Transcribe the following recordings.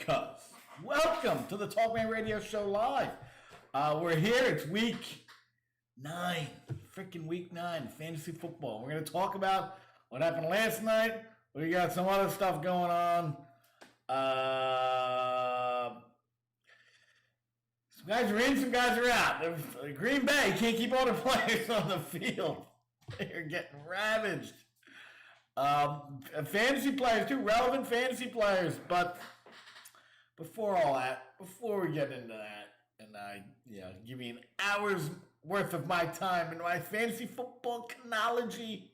because welcome to the Talkman Radio Show Live. We're here. It's week 9, freaking week 9, fantasy football. We're going to talk about what happened last night. We got some other stuff going on. Some guys are in, some guys are out. Green Bay can't keep all their players on the field. They're getting ravaged. Fantasy players too, relevant fantasy players. But before all that, before we get into that, and I give you an hour's worth of my time in my fantasy football chronology,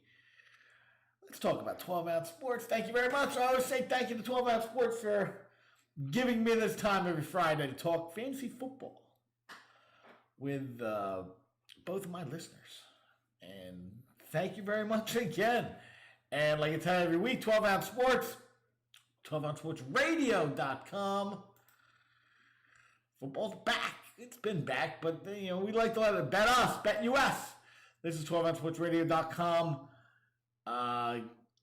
let's talk about 12-Ounce Sports. Thank you very much. I always say thank you to 12-Ounce Sports for giving me this time every Friday to talk fantasy football with both of my listeners. And thank you very much again. And like I tell you every week, 12-Ounce Sports, 12OunceSportsRadio.com. Football's back. It's been back, but we like to let it bet us, bet US. This is 12OunceSportsRadio.com.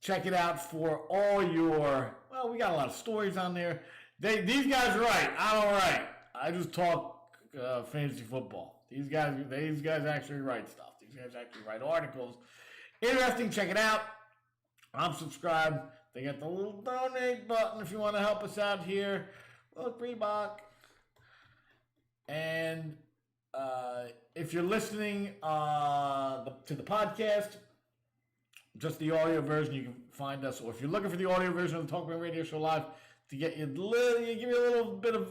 Check it out for all your, we got a lot of stories on there. These guys write. I don't write. I just talk fantasy football. These guys actually write stuff. These guys actually write articles. Interesting. Check it out. I'm subscribed. They got the little donate button if you want to help us out here. Look, Reebok. And if you're listening to the podcast, just the audio version, you can find us. Or if you're looking for the audio version of the Talkman Radio Show Live to give you a little bit of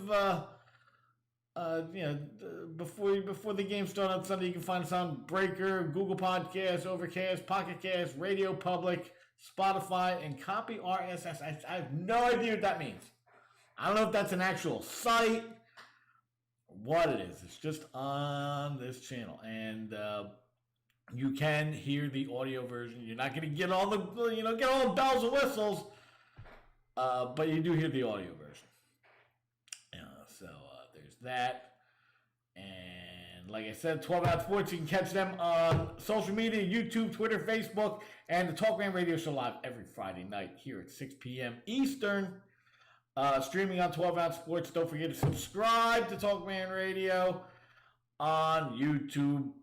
before the game starts on Sunday, you can find us on Breaker, Google Podcasts, Overcast, Pocket Cast, Radio Public, Spotify, and Copy RSS. I have no idea what that means. I don't know if that's an actual site or what it is. It's just on this channel, and you can hear the audio version. You're not going to get all the bells and whistles, but you do hear the audio version. So there's that. And like I said, 12-Ounce Sports, you can catch them on social media, YouTube, Twitter, Facebook, and the Talkman Radio Show Live every Friday night here at 6 p.m. Eastern. Streaming on 12-Ounce Sports. Don't forget to subscribe to Talkman Radio on YouTube.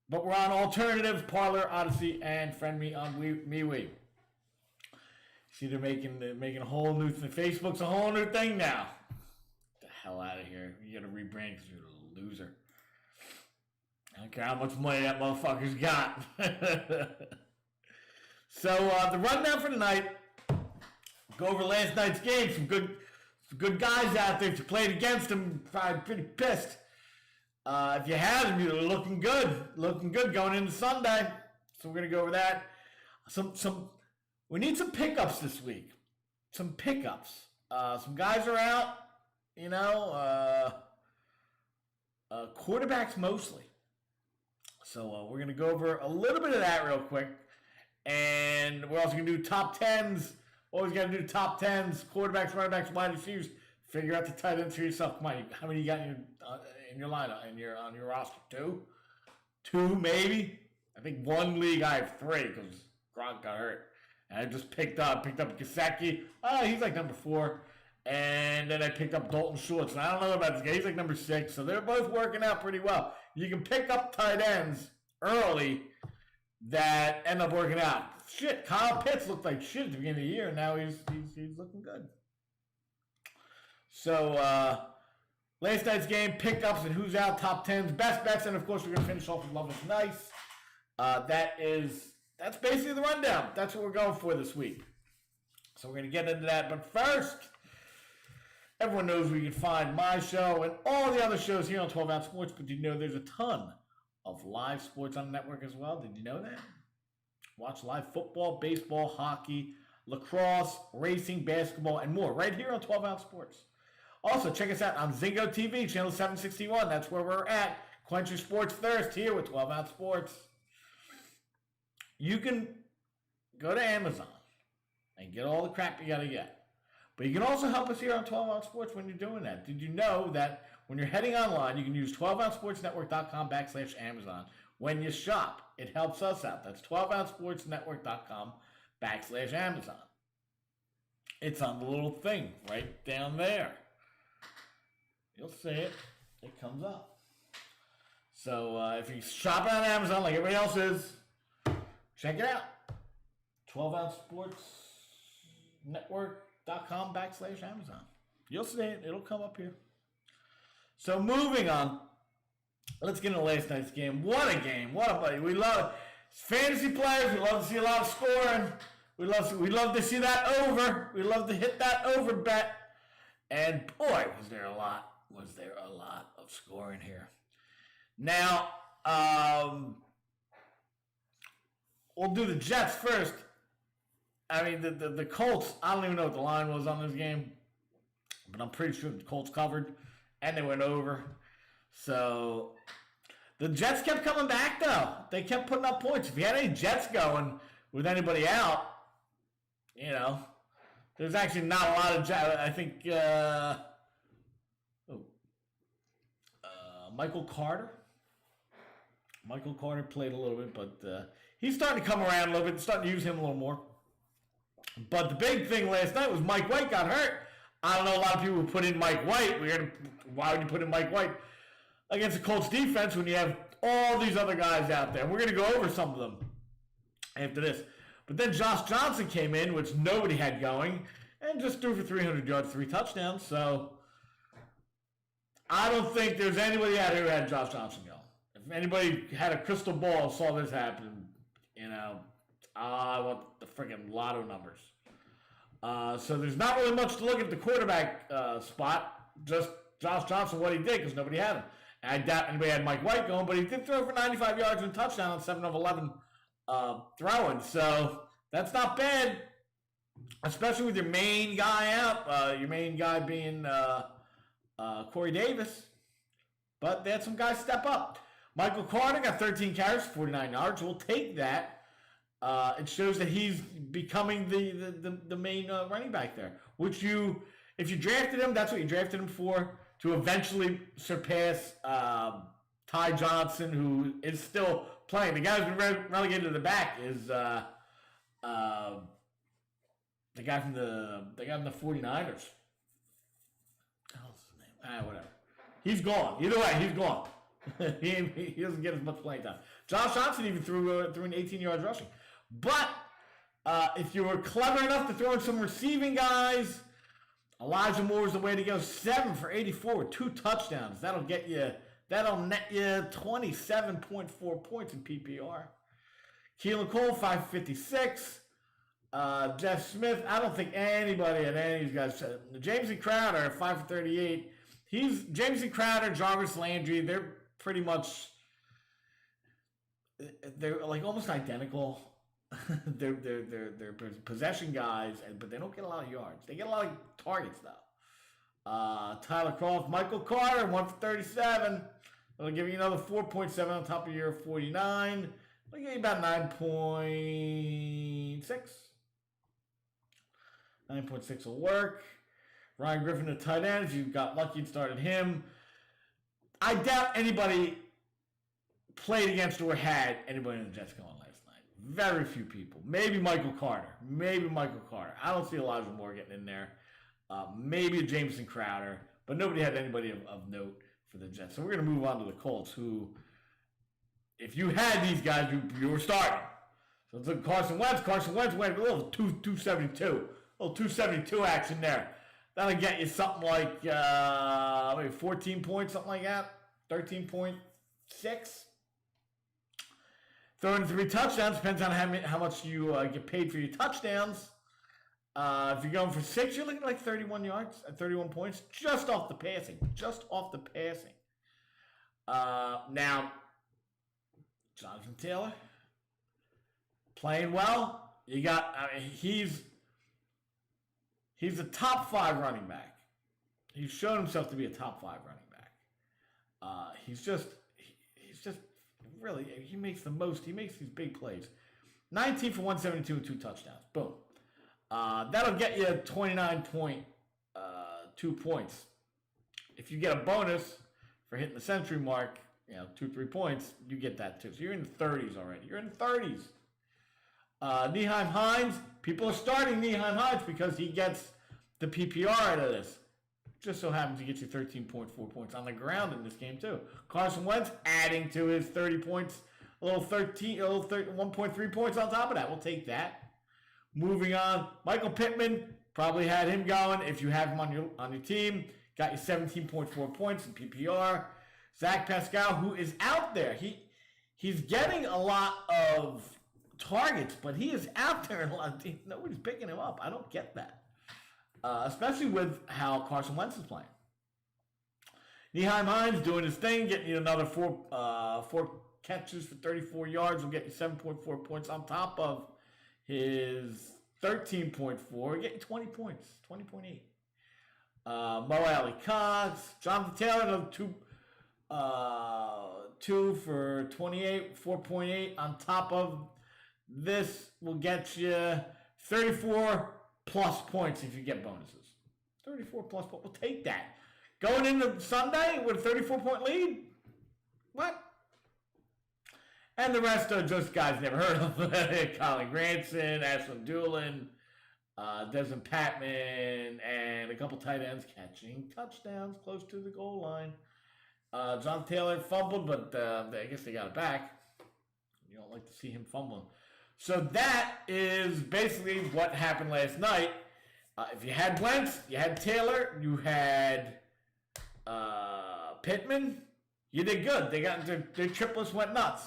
But we're on Alternatives, Parler, Odyssey, and Friend Me on MeWe. See, they're making a whole new thing. Facebook's a whole new thing now. Get the hell out of here. You got to rebrand because you're a loser. I don't care how much money that motherfucker's got. So the rundown for tonight. Go over last night's game. Some good guys out there. If you played against them, probably pretty pissed. If you haven't, you're looking good going into Sunday. So we're gonna go over that. We need some pickups this week. Some pickups. Some guys are out. Quarterbacks mostly. So we're gonna go over a little bit of that real quick, and we're also gonna do top 10s. Always got to do top 10s, quarterbacks, running backs, wide receivers. Figure out the tight ends for yourself. Come on, how many you got in your lineup, on your roster? 2 maybe. I think one league I have 3 because Gronk got hurt, and I just picked up Gasecki. He's like number 4, and then I picked up Dalton Schultz. And I don't know about this guy. He's like number 6, so they're both working out pretty well. You can pick up tight ends early that end up working out. Shit, Kyle Pitts looked like shit at the beginning of the year, and now he's looking good. So, last night's game, pickups and who's out, top 10s, best bets, and of course we're going to finish off with Love is Nice. That's basically the rundown. That's what we're going for this week. So we're going to get into that, but first, everyone knows where you can find my show and all the other shows here on 12-Ounce Sports, but did you know there's a ton of live sports on the network as well? Did you know that? Watch live football, baseball, hockey, lacrosse, racing, basketball, and more right here on 12-Ounce Sports. Also, check us out on Zingo TV, channel 761. That's where we're at. Quench your sports thirst here with 12-Ounce Sports. You can go to Amazon and get all the crap you got to get. But you can also help us here on 12-Ounce Sports when you're doing that. Did you know that when you're heading online, you can use 12OunceSportsNetwork.com/Amazon when you shop? It helps us out. That's 12OunceSportsNetwork.com/Amazon. It's on the little thing right down there. You'll see it. It comes up. So if you're shopping on Amazon like everybody else is, check it out. 12ouncesportsnetwork.com/Amazon. You'll see it. It'll come up here. So moving on. Let's get into last night's game. What a game. What a buddy. We love fantasy players. We love to see a lot of scoring. We love to see that over. We love to hit that over bet. And boy, was there a lot of scoring here. Now, we'll do the Jets first. I mean, the Colts, I don't even know what the line was on this game, but I'm pretty sure the Colts covered, and they went over. So, the Jets kept coming back, though. They kept putting up points. If you had any Jets going with anybody out, you know, there's actually not a lot of Jets. I think Michael Carter. Michael Carter played a little bit, but he's starting to come around a little bit. Starting to use him a little more. But the big thing last night was Mike White got hurt. I don't know a lot of people who put in Mike White. Why would you put in Mike White against the Colts defense when you have all these other guys out there? We're going to go over some of them after this. But then Josh Johnson came in, which nobody had going, and just threw for 300 yards, 3 touchdowns. So I don't think there's anybody out here who had Josh Johnson going. If anybody had a crystal ball and saw this happen, you know, I want the freaking lotto numbers. So there's not really much to look at the quarterback spot. Just Josh Johnson, what he did, because nobody had him. And I doubt anybody had Mike White going, but he did throw for 95 yards and a touchdown on 7 of 11 throwing. So that's not bad, especially with your main guy out. Your main guy being Corey Davis. But they had some guys step up. Michael Carter got 13 carries, 49 yards. We'll take that. It shows that he's becoming the main running back there. Which if you drafted him, that's what you drafted him for, to eventually surpass Ty Johnson, who is still playing. The guy who's been relegated to the back is the guy from the 49ers. What's his name? Whatever. He's gone. Either way, he's gone. he doesn't get as much playing time. Josh Johnson even threw in 18 yards rushing. But if you were clever enough to throw in some receiving guys, Elijah Moore is the way to go. 7 for 84 with 2 touchdowns. That'll net you 27.4 points in PPR. Keelan Cole, 556. Jeff Smith, I don't think anybody had any of these guys. Jameson Crowder, 5 for 38. Jameson Crowder, Jarvis Landry, they're pretty much, they're like almost identical. they're possession guys, but they don't get a lot of yards. They get a lot of targets though. Tyler Croft, Michael Carter, 1 for 37. That'll give you another 4.7 on top of your 49. That'll give you about 9.6. 9.6 will work. Ryan Griffin, the tight end. If you got lucky and started him, I doubt anybody played against or had anybody in the Jets going last night. Very few people. Maybe Michael Carter. I don't see Elijah Moore getting in there. Maybe a Jameson Crowder, but nobody had anybody of note for the Jets. So we're going to move on to the Colts, who, if you had these guys, you were starting. So let's look at Carson Wentz. Carson Wentz went a little 272. A little 272 action there. That'll get you something like maybe 14 points, something like that. 13.6. Throwing 3 touchdowns. Depends on how much you get paid for your touchdowns. If you're going for 6, you're looking at like 31 yards at 31 points. Just off the passing. Now, Jonathan Taylor. Playing well. You got, he's a top 5 running back. He's shown himself to be a top 5 running back. He's just really, he makes these big plays. 19 for 172 and 2 touchdowns. Boom. That'll get you 29.2 points. If you get a bonus for hitting the century mark, 2-3 points, you get that too. So you're in the 30s already. You're in the 30s. Nyheim Hines, people are starting Nyheim Hines because he gets the PPR out of this. Just so happens he gets you 13.4 points on the ground in this game too. Carson Wentz adding to his 30 points, a little 1.3 points on top of that. We'll take that. Moving on, Michael Pittman, probably had him going if you have him on your team. Got you 17.4 points in PPR. Zach Pascal, who is out there, he's getting a lot of targets, but he is out there in a lot of teams. Nobody's picking him up. I don't get that. Especially with how Carson Wentz is playing. Nyheim Hines doing his thing, getting you another four catches for 34 yards. Will get you 7.4 points on top of his 13.4. Get you 20 points, 20.8. Mo Alley Cox, Jonathan Taylor, another two for 28, 4.8 on top of this will get you 34 plus points if you get bonuses. 34 plus points. We'll take that. Going into Sunday with a 34-point lead? What? And the rest are just guys never heard of. Colin Granson, Ashland Doolin, Desmond Patman, and a couple tight ends catching touchdowns close to the goal line. John Taylor fumbled, but I guess they got it back. You don't like to see him fumbling. So that is basically what happened last night. If you had Wentz, you had Taylor, you had Pittman, you did good. They got their triplets went nuts.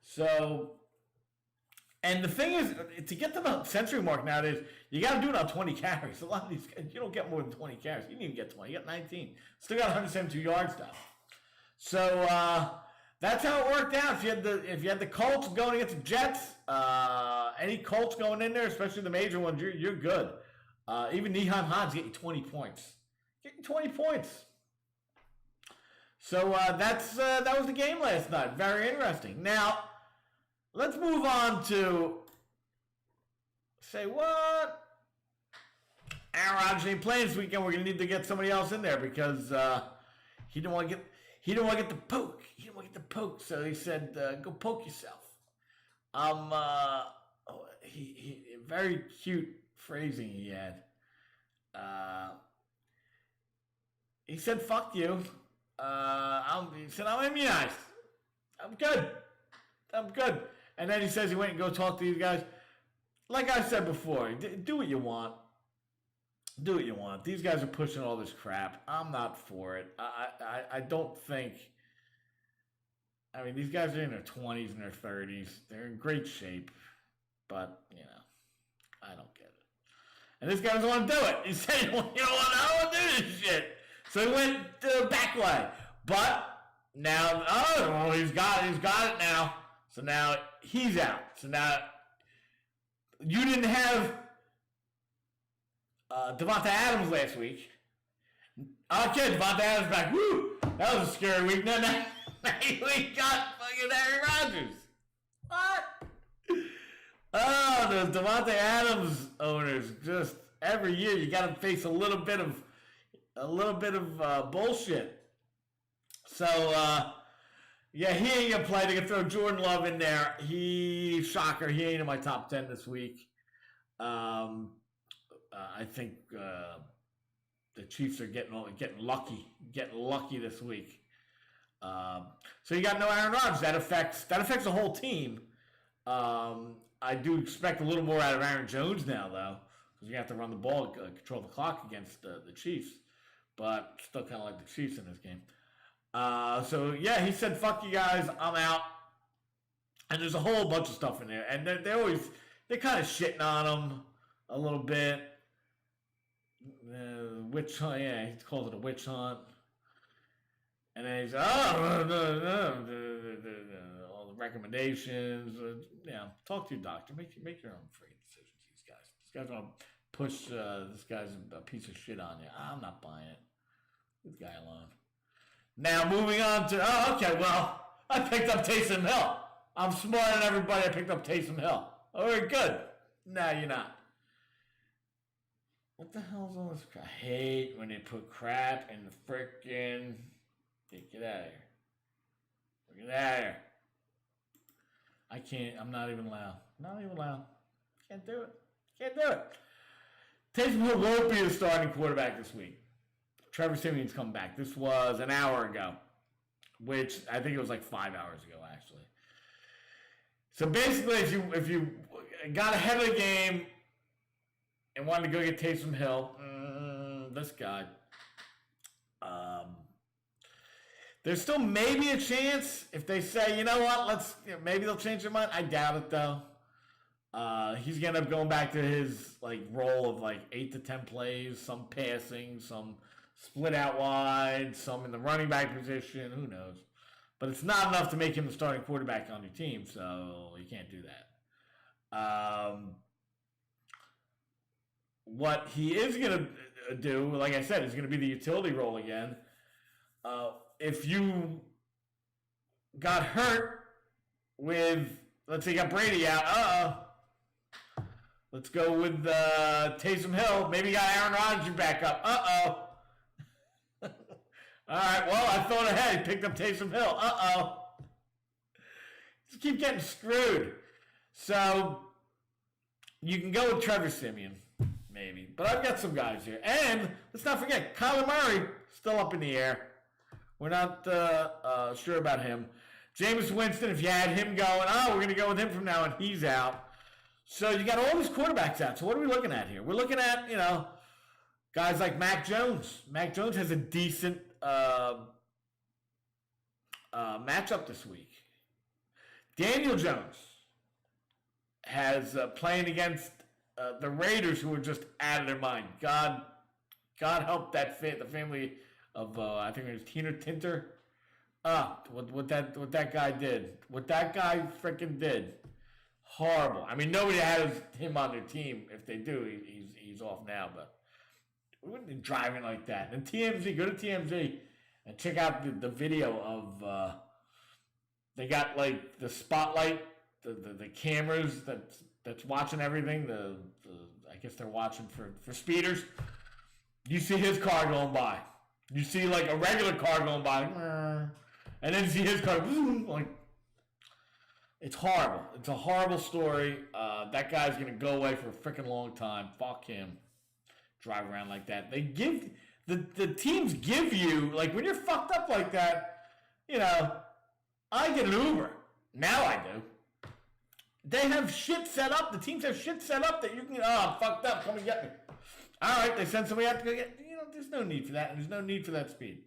So, and the thing is, to get to the century mark nowadays, you got to do it on 20 carries. A lot of these guys, you don't get more than 20 carries. You didn't even get 20. You got 19. Still got 172 yards though. So that's how it worked out. If you had the Colts going against the Jets, any Colts going in there, especially the major ones, you're good. Even Nyheim Hines get you 20 points. Get you 20 points. So that was the game last night. Very interesting. Now, let's move on to say what? Aaron Rodgers ain't playing this weekend. We're gonna need to get somebody else in there because he didn't want to get the poke. He didn't want to get the poke. So he said, "Go poke yourself." He very cute phrasing he had. He said, "Fuck you." He said, "I'm immunized. I'm good. And then he says he went and go talk to these guys. Like I said before, do what you want. Do what you want. These guys are pushing all this crap. I'm not for it. I don't think... I mean, these guys are in their 20s and their 30s. They're in great shape. But, I don't get it. And this guy doesn't want to do it. He said, well, you know what? I don't want to do this shit. So he went the back way. But now, he's got it now. So now he's out. So now you didn't have Devante Adams last week. Okay, Devante Adams back. Woo! That was a scary week. Now we got fucking Aaron Rodgers. What? Oh, those Devante Adams owners, just every year you got to face a little bit of bullshit. So, yeah, he ain't going to play. They're going to throw Jordan Love in there. Shocker, he ain't in my top 10 this week. I think the Chiefs are getting lucky this week. So you got no Aaron Rodgers. That affects the whole team. I do expect a little more out of Aaron Jones now, though, because you have to run the ball, control the clock against the Chiefs. But still kind of like the Chiefs in this game. So, yeah, he said, fuck you guys, I'm out. And there's a whole bunch of stuff in there. And they're kind of shitting on him a little bit. Witch hunt, yeah, he calls it a witch hunt. And then he's, all the recommendations. Talk to your doctor. Make your own freaking decisions, these guys. These guys want to push, this guy's a piece of shit on you. I'm not buying it. Leave the guy alone. Now, moving on to, I picked up Taysom Hill. I'm smarter than everybody. I picked up Taysom Hill. All right, good. No, you're not. What the hell's all this crap? I hate when they put crap in the frickin'... Get out of here. Get out of here. I can't, I'm not even allowed. Not even allowed. Can't do it. Taysom Hill won't be the starting quarterback this week. Trevor Siemian's come back. This was an hour ago, which I think it was like 5 hours ago, actually. So basically, if you got ahead of the game and wanted to go get Taysom Hill, this guy, there's still maybe a chance if they say, you know what, maybe they'll change their mind. I doubt it, though. He's gonna end up going back to his role of 8 to 10 plays, some passing, some split out wide, some in the running back position. Who knows? But it's not enough to make him the starting quarterback on your team, so you can't do that. What he is going to do, like I said, is going to be the utility role again. If you got hurt with, let's say you got Brady out, let's go with Taysom Hill. Maybe you got Aaron Rodgers back up. All right, well, I thought ahead. He picked up Taysom Hill. Just keep getting screwed. So, you can go with Trevor Siemian, maybe. But I've got some guys here. And, let's not forget, Kyler Murray, still up in the air. We're not sure about him. Jameis Winston, if you had him going, we're going to go with him from now on. He's out. So, you got all these quarterbacks out. So, what are we looking at here? We're looking at, guys like Mac Jones. Mac Jones has a decent matchup this week. Daniel Jones has playing against the Raiders, who are just out of their mind. God help the family of I think it was Tina Tinter. What that guy did. What that guy freaking did. Horrible. I mean, nobody has him on their team. If they do, he's off now. But we wouldn't be driving like that. And TMZ, go to TMZ and check out the video of they got the spotlight, the cameras that's watching everything. I guess they're watching for speeders. You see his car going by. You see a regular car going by, and then you see his car it's horrible. It's a horrible story. That guy's gonna go away for a freaking long time. Fuck him. Drive around like that. They give the teams give you when you're fucked up like that. I get an Uber now. I do. They have shit set up. The teams have shit set up that you can. I'm fucked up. Come and get me. All right. They send somebody out to go get. There's no need for that. And there's no need for that speed.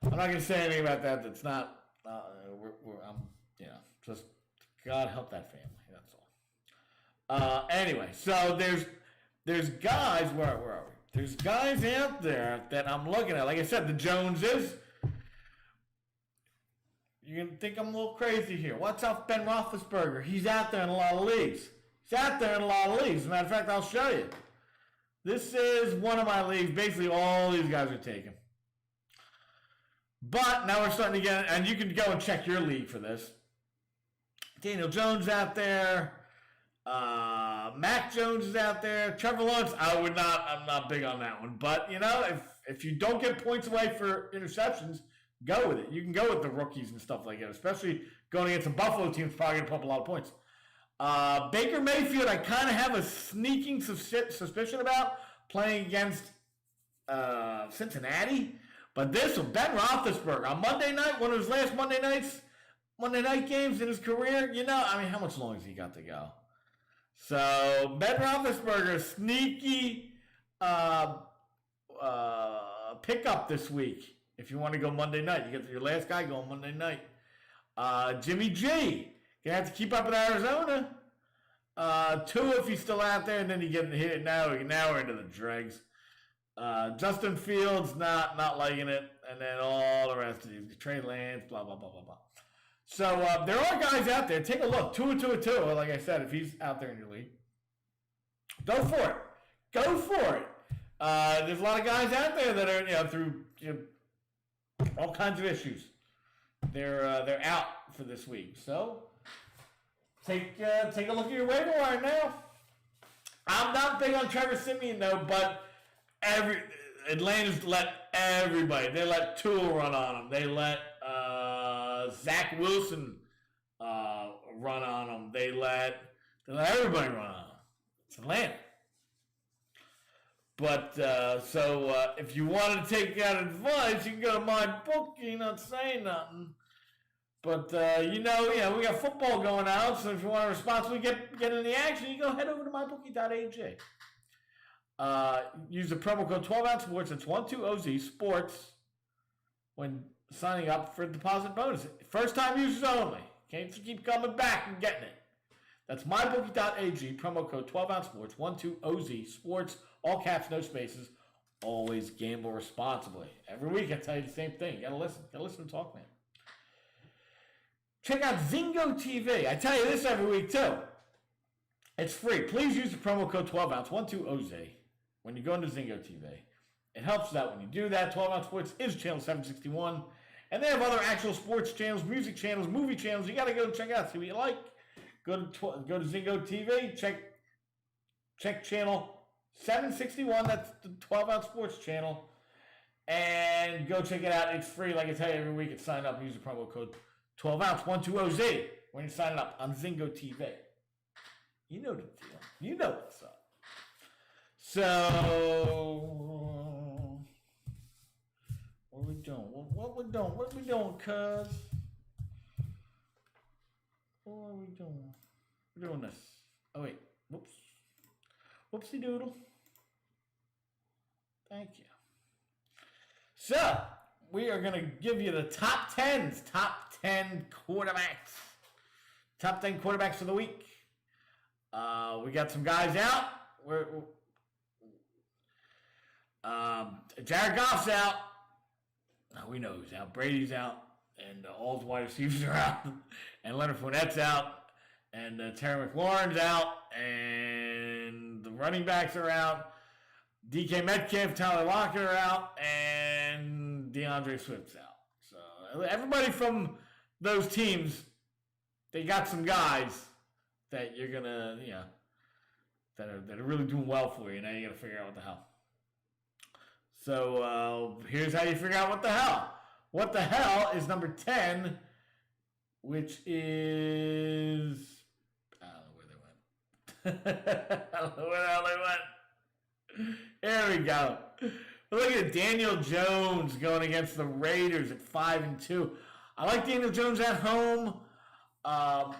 I'm not gonna say anything about that. That's not. Just God help that family. That's all. Anyway, so there's guys, where are we? There's guys out there that I'm looking at. Like I said, the Joneses. You're going to think I'm a little crazy here. What's up, Ben Roethlisberger? He's out there in a lot of leagues. As a matter of fact, I'll show you. This is one of my leagues. Basically, all these guys are taken. But now we're starting to get, and you can go and check your league for this. Daniel Jones out there. Mac Jones is out there. Trevor Lawrence, I'm not big on that one. But, if you don't get points away for interceptions, go with it. You can go with the rookies and stuff like that, especially going against a Buffalo team that's probably going to put up a lot of points. Baker Mayfield, I kind of have a sneaking suspicion about playing against Cincinnati. But this one, Ben Roethlisberger, on Monday night, one of his last Monday night games in his career, how much longer has he got to go? So, Ben Roethlisberger, sneaky pickup this week. If you want to go Monday night, you get your last guy going Monday night. Jimmy G, you have to keep up in Arizona. Tua, if he's still out there, and then you get hit. Now we're into the dregs. Justin Fields, not liking it, and then all the rest of these. Trey Lance, blah blah blah blah blah. So there are guys out there. Take a look. Tua. Like I said, if he's out there in your league, go for it. There's a lot of guys out there that are through all kinds of issues. They're out for this week. So take a look at your waiver wire now. I'm not big on Trevor Siemian though, but Atlanta's let everybody. They let Tua run on them. They let Zach Wilson run on them. They let everybody run on them. It's Atlanta. But, if you want to take that advice, you can go to my bookie, not saying nothing. But, we got football going out, so if you want to responsibly get in the action, you go head over to mybookie.ag. Use the promo code 12OunceSports, that's 12OZ Sports, when signing up for deposit bonus. First time users only. Can't keep coming back and getting it. That's mybookie.ag, promo code 12OunceSports, 12OZ Sports, all caps, no spaces. Always gamble responsibly. Every week I tell you the same thing. You gotta listen. Gotta listen to talk, man. Check out Zingo TV. I tell you this every week too. It's free. Please use the promo code 12ounce, 12OZ, when you go into Zingo TV. It helps us out when you do that. 12 Ounce Sports is channel 761. And they have other actual sports channels, music channels, movie channels. You got to go check out, see what you like. Go to Zingo TV, check channel 761. That's the 12 Ounce Sports channel. And go check it out. It's free. Like I tell you every week, it's sign up and use the promo code 12 Ounce, 12OZ when you're signing up on Zingo TV. You know the deal. You know what's up. So, what we doing? What we doing, cuz? What are we doing? We're doing this. Oh, wait. Whoops. Whoopsie doodle. Thank you. So, we are going to give you the top 10 quarterbacks. Top 10 quarterbacks for the week. We got some guys out. Jared Goff's out. We know who's out. Brady's out. And all the wide receivers are out. And Leonard Fournette's out. And Terry McLaurin's out. And the running backs are out. DK Metcalf, Tyler Lockett are out. And DeAndre Swift's out. So everybody from those teams, they got some guys that you're going to, that are really doing well for you. Now you got to figure out what the hell. So here's how you figure out what the hell. What the hell is number 10, which is... I don't know where they went. I don't know where the hell they went. There we go. Look at Daniel Jones going against the Raiders at 5-2. I like Daniel Jones at home.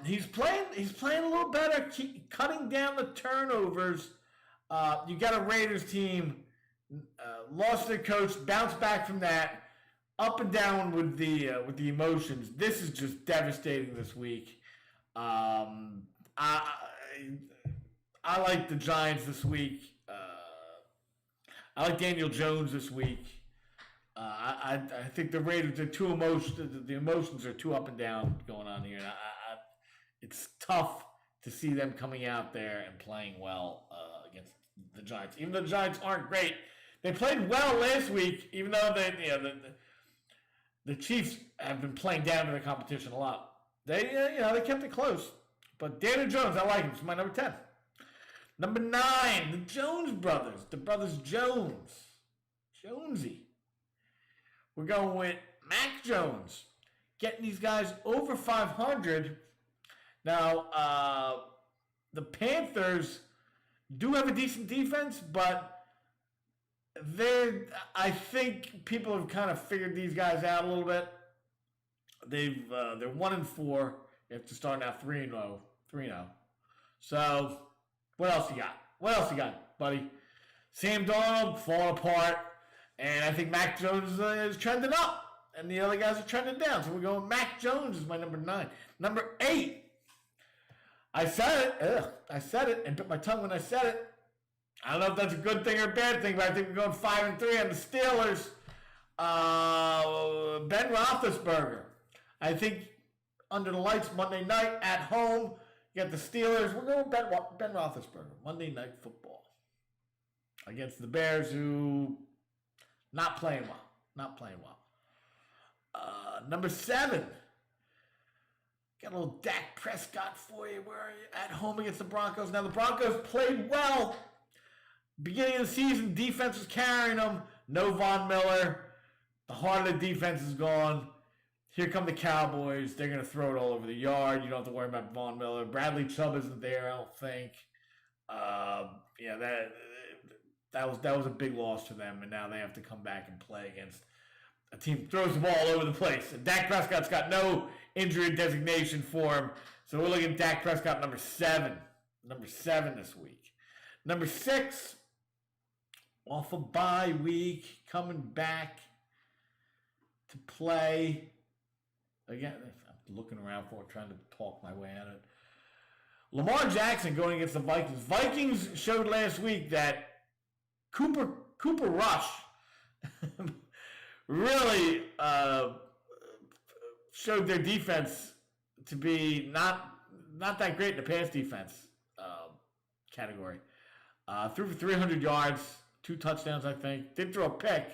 He's playing a little better, cutting down the turnovers. You got a Raiders team, lost their coach, bounced back from that, up and down with the emotions. This is just devastating this week. I like the Giants this week. I like Daniel Jones this week. I think the Raiders are too emotional. The emotions are too up and down going on here. It's tough to see them coming out there and playing well against the Giants. Even though the Giants aren't great, they played well last week. Even though the Chiefs have been playing down to the competition a lot, they kept it close. But Daniel Jones, I like him. He's my number 10. Number 9, the Jones brothers. The brothers Jones. Jonesy. We're going with Mac Jones. Getting these guys over 500. Now, the Panthers do have a decent defense, but I think people have kind of figured these guys out a little bit. They're 1-4 after starting out 3-0. So, what else you got? What else you got, buddy? Sam Darnold falling apart, and I think Mac Jones is trending up, and the other guys are trending down. So we're going Mac Jones is my number 9. Number 8. I said it, and bit my tongue when I said it. I don't know if that's a good thing or a bad thing, but I think we're going 5-3 on the Steelers. Ben Roethlisberger. I think under the lights Monday night at home, you got the Steelers. We're going Ben Roethlisberger. Monday Night Football against the Bears, who not playing well. Number 7. Got a little Dak Prescott for you. Where are you? At home against the Broncos. Now, the Broncos played well. Beginning of the season, defense was carrying them. No Von Miller. The heart of the defense is gone. Here come the Cowboys. They're going to throw it all over the yard. You don't have to worry about Von Miller. Bradley Chubb isn't there, I don't think. Yeah, that was a big loss to them, and now they have to come back and play against a team that throws the ball all over the place. And Dak Prescott's got no injury designation for him, so we're looking at Dak Prescott number 7 this week. Number 6, off a bye week, coming back to play. Again, I'm looking around for it, trying to talk my way out of it. Lamar Jackson going against the Vikings. Vikings showed last week that Cooper Rush really showed their defense to be not that great in the pass defense category. Threw for 300 yards, 2 touchdowns, I think. Did throw a pick,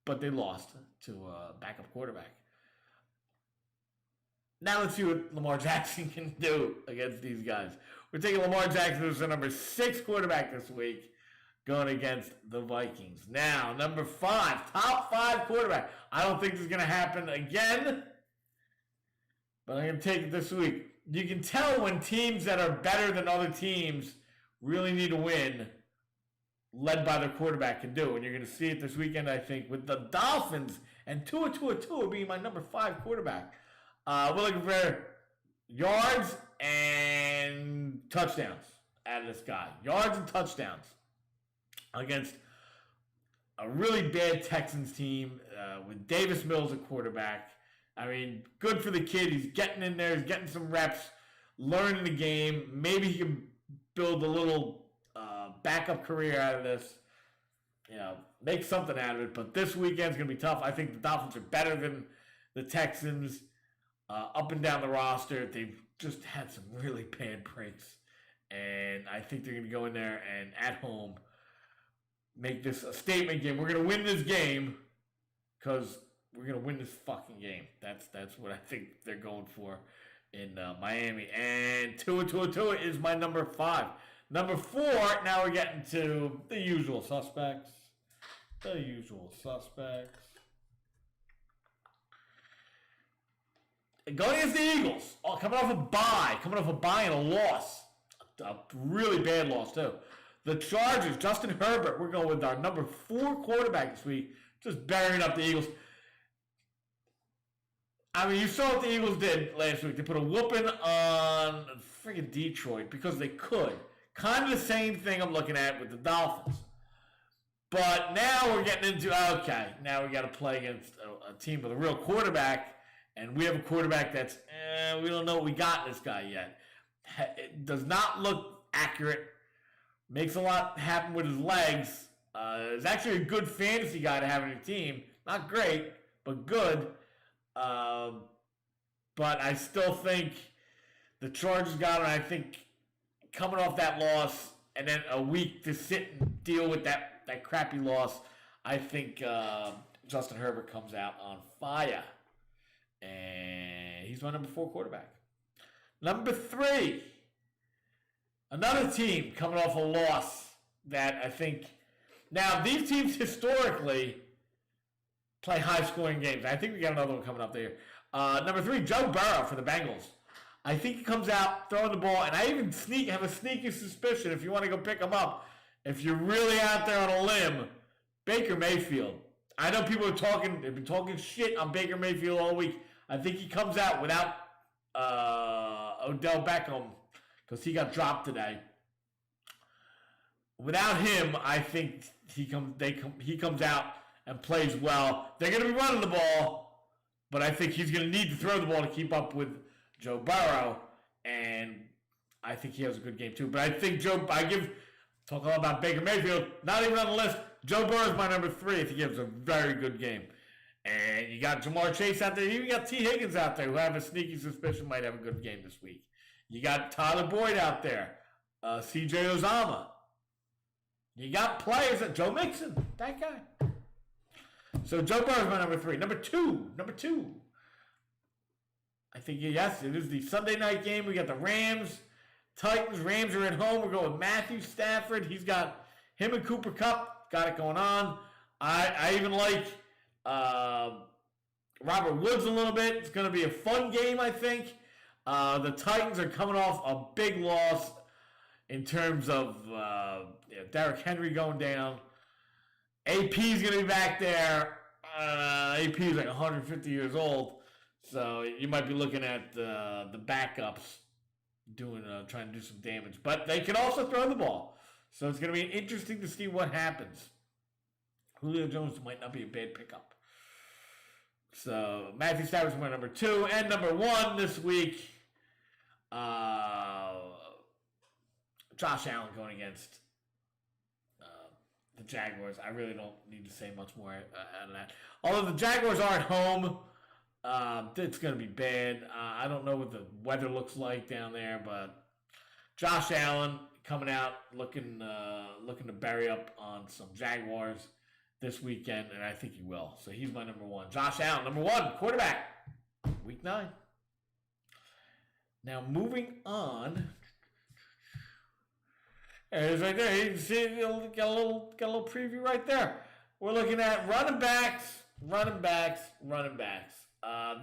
but they lost to a backup quarterback. Now let's see what Lamar Jackson can do against these guys. We're taking Lamar Jackson as the number 6 quarterback this week, going against the Vikings. Now, number 5, top 5 quarterback. I don't think this is going to happen again, but I'm going to take it this week. You can tell when teams that are better than other teams really need to win, led by their quarterback, can do. And you're going to see it this weekend, I think, with the Dolphins and Tua being my number 5 quarterback. We're looking for yards and touchdowns out of this guy. Yards and touchdowns against a really bad Texans team with Davis Mills at quarterback. I mean, good for the kid. He's getting in there. He's getting some reps, learning the game. Maybe he can build a little backup career out of this. You know, make something out of it. But this weekend's going to be tough. I think the Dolphins are better than the Texans. Up and down the roster, they've just had some really bad breaks. And I think they're going to go in there and at home make this a statement game. We're going to win this game because we're going to win this fucking game. That's what I think they're going for in Miami. And Tua is my number 5. Number 4, now we're getting to the usual suspects. Going against the Eagles, coming off a bye and a loss. A really bad loss, too. The Chargers, Justin Herbert, we're going with our number 4 quarterback this week, just burying up the Eagles. I mean, you saw what the Eagles did last week. They put a whooping on freaking Detroit because they could. Kind of the same thing I'm looking at with the Dolphins. But now we're getting into, now we got to play against a team with a real quarterback. And we have a quarterback that's, we don't know what we got in this guy yet. It does not look accurate. Makes a lot happen with his legs. Is actually a good fantasy guy to have on your team. Not great, but good. But I still think the Chargers got him. I think coming off that loss and then a week to sit and deal with that crappy loss, I think Justin Herbert comes out on fire. And he's my number 4 quarterback. Number 3, another team coming off a loss that I think... Now, these teams historically play high-scoring games. I think we got another one coming up there. Number 3, Joe Burrow for the Bengals. I think he comes out throwing the ball, and I even have a sneaky suspicion, if you want to go pick him up, if you're really out there on a limb, Baker Mayfield. I know people they've been talking shit on Baker Mayfield all week. I think he comes out without Odell Beckham because he got dropped today. Without him, I think he comes out and plays well. They're going to be running the ball, but I think he's going to need to throw the ball to keep up with Joe Burrow, and I think he has a good game too. But I think talk a lot about Baker Mayfield, not even on the list. Joe Burrow is my number 3 if he gives a very good game. And you got Jamar Chase out there. You even got T. Higgins out there who I have a sneaky suspicion might have a good game this week. You got Tyler Boyd out there. C.J. Uzomah. You got players like Joe Mixon. That guy. So Joe Burrow is my number 3. Number two. I think, yes, it is the Sunday night game. We got the Rams. Titans. Rams are at home. We're going with Matthew Stafford. He's got him and Cooper Kupp. Got it going on. I even like Robert Woods a little bit. It's going to be a fun game, I think. The Titans are coming off a big loss. in terms of Derrick Henry going down. AP's going to be back there. AP is like 150 years old, so you might be looking at the backups trying to do some damage. But they can also throw the ball, so it's going to be interesting to see what happens. Julio Jones might not be a bad pickup. So Matthew Stafford is my number 2 and number 1 this week. Josh Allen going against the Jaguars. I really don't need to say much more out of that. Although the Jaguars are at home, it's going to be bad. I don't know what the weather looks like down there, but Josh Allen coming out looking to bury up on some Jaguars this weekend, and I think he will. So he's my number 1. Josh Allen, number 1, quarterback, week 9. Now moving on. It's right there. You can see, got a little preview right there. We're looking at running backs.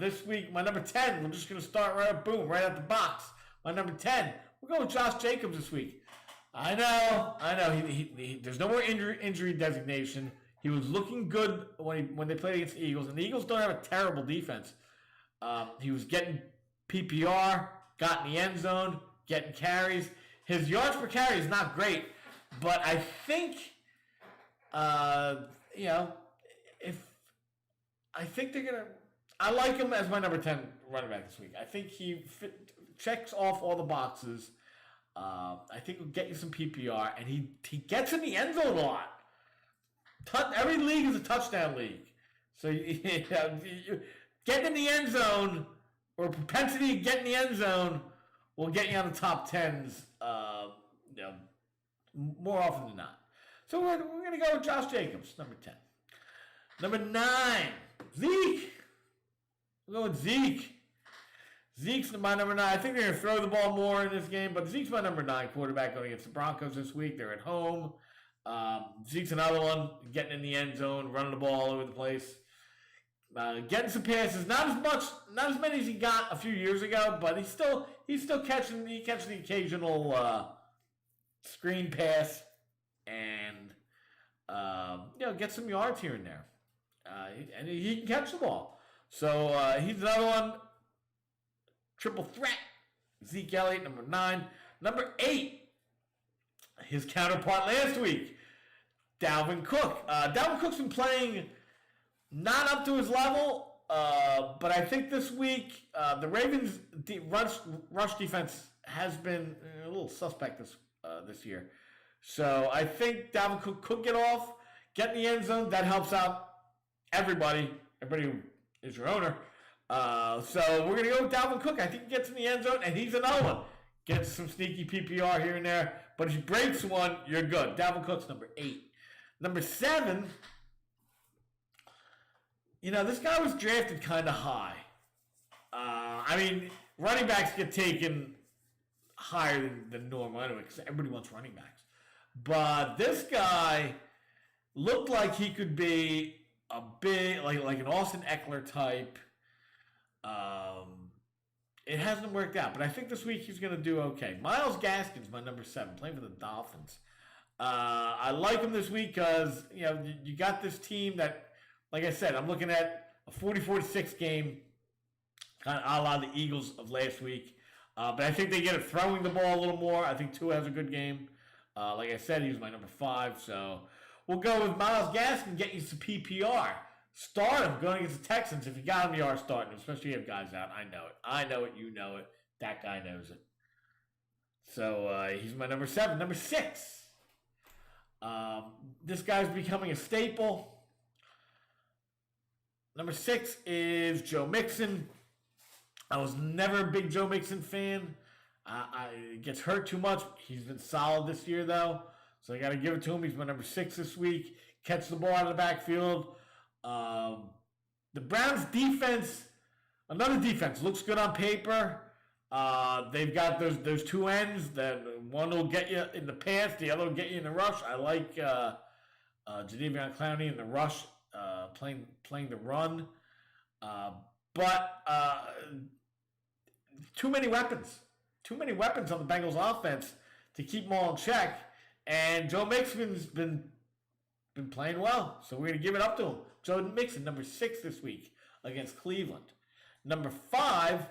This week, my number 10. We're just going to start right up, boom, right out the box. My number 10. We're going with Josh Jacobs this week. I know. He there's no more injury designation. He was looking good when they played against the Eagles, and the Eagles don't have a terrible defense. He was getting PPR, got in the end zone, getting carries. His yards per carry is not great, but I think, I like him as my number 10 running back this week. I think he checks off all the boxes. I think he'll get you some PPR, and he gets in the end zone a lot. Every league is a touchdown league. So getting in the end zone, or propensity to get in the end zone, will get you on the top 10s, more often than not. So we're going to go with Josh Jacobs, number 10. Number 9, Zeke. We're going with Zeke. Zeke's my number 9. I think they're going to throw the ball more in this game, but Zeke's my number 9 quarterback going against the Broncos this week. They're at home. Zeke's another one, getting in the end zone, running the ball all over the place. Getting some passes, not as many as he got a few years ago, but he's still catching the occasional screen pass and get some yards here and there. And he can catch the ball. So he's another one. Triple threat. Zeke Elliott, number 9. Number 8, his counterpart last week, Dalvin Cook. Dalvin Cook's been playing not up to his level, but I think this week the Ravens' rush defense has been a little suspect this year. So I think Dalvin Cook could get in the end zone. That helps out everybody who is your owner. So we're going to go with Dalvin Cook. I think he gets in the end zone, and he's another one. Gets some sneaky PPR here and there. But if he breaks one, you're good. Dalvin Cook's number 8. Number 7, this guy was drafted kind of high. Running backs get taken higher than normal anyway because everybody wants running backs. But this guy looked like he could be a big, like an Austin Eckler type. It hasn't worked out, but I think this week he's going to do okay. Myles Gaskins, my number 7, playing for the Dolphins. I like him this week because, you got this team that, like I said, I'm looking at a 44-6 game, kind of a la the Eagles of last week. But I think they get it throwing the ball a little more. I think Tua has a good game. Like I said, he was my number 5, so we'll go with Myles Gaskin, get you some PPR. Start him going against the Texans. If you got him, you are starting him, especially if you have guys out. I know it. You know it. That guy knows it. So he's my number 7. Number 6. This guy's becoming a staple. Number 6 is Joe Mixon. I was never a big Joe Mixon fan. He gets hurt too much. He's been solid this year, though. So I got to give it to him. He's my number 6 this week. Catch the ball out of the backfield. The Browns' defense, another defense, looks good on paper. They've got those two ends. That one will get you in the pass, the other will get you in the rush. I like Jadeveon Clowney in the rush, playing the run. But too many weapons. Too many weapons on the Bengals offense to keep them all in check. And Joe Mixon's been playing well, so we're going to give it up to him. Joe Mixon, number 6 this week against Cleveland. Number 5,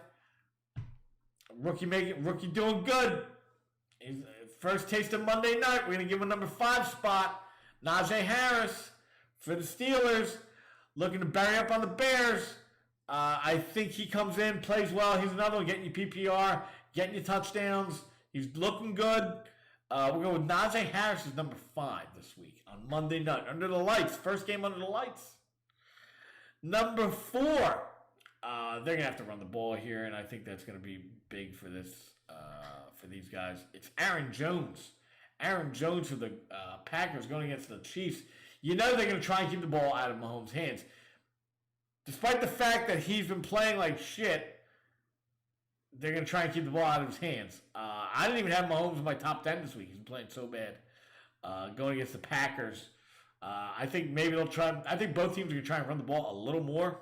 rookie doing good. First taste of Monday night. We're going to give him a number 5 spot. Najee Harris for the Steelers, looking to bury up on the Bears. I think he comes in, plays well. He's another one getting you PPR, getting you touchdowns. He's looking good. We're going with Najee Harris as number 5 this week on Monday night. Under the lights. First game under the lights. Number 4. They're going to have to run the ball here, and I think that's going to be big for these guys. It's Aaron Jones. Aaron Jones for the Packers going against the Chiefs. You know they're going to try and keep the ball out of Mahomes' hands. Despite the fact that he's been playing like shit, they're going to try and keep the ball out of his hands. I didn't even have Mahomes in my top 10 this week. He's been playing so bad. Going against the Packers. I think maybe they'll try. I think both teams are going to try and run the ball a little more.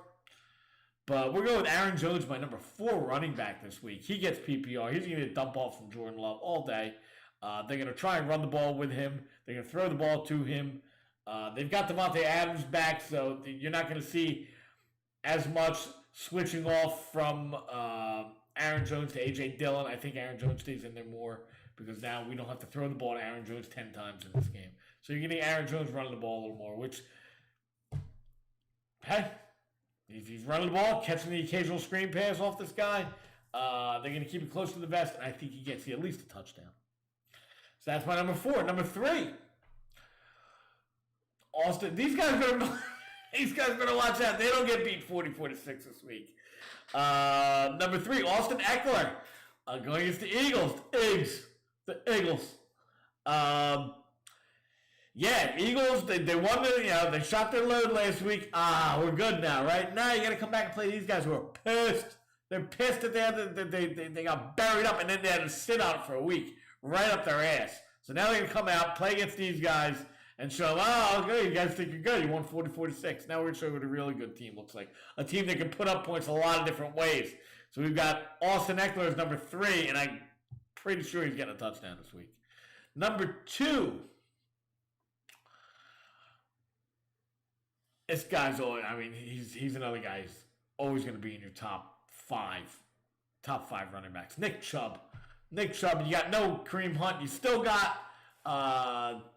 But we're going with Aaron Jones, my number 4 running back this week. He gets PPR. He's going to get a dump off from Jordan Love all day. They're going to try and run the ball with him. They're going to throw the ball to him. They've got Devante Adams back, so you're not going to see as much switching off from Aaron Jones to A.J. Dillon. I think Aaron Jones stays in there more because now we don't have to throw the ball to Aaron Jones 10 times in this game. So you're getting Aaron Jones running the ball a little more, which, hey, if he's running the ball, catching the occasional screen pass off this guy, they're going to keep it close to the vest, and I think he gets you at least a touchdown. So that's my number 4. Number 3. Austin. These guys are going to watch out. They don't get beat 44-6 this week. Number 3, Austin Eckler going against the Eagles. The Eagles. Eagles, they won they shot their load last week. We're good now, right? Now you got to come back and play these guys who are pissed. They're pissed that they got buried up and then they had to sit on it for a week, right up their ass. So now they're going to come out, play against these guys, and show them, okay, you guys think you're good. You won 40-46. Now we're going to show you what a really good team looks like. A team that can put up points a lot of different ways. So we've got Austin Eckler as number 3, and I'm pretty sure he's getting a touchdown this week. Number 2. This guy's always, he's another guy who's always going to be in your top 5 running backs. Nick Chubb, you got no Kareem Hunt. You still got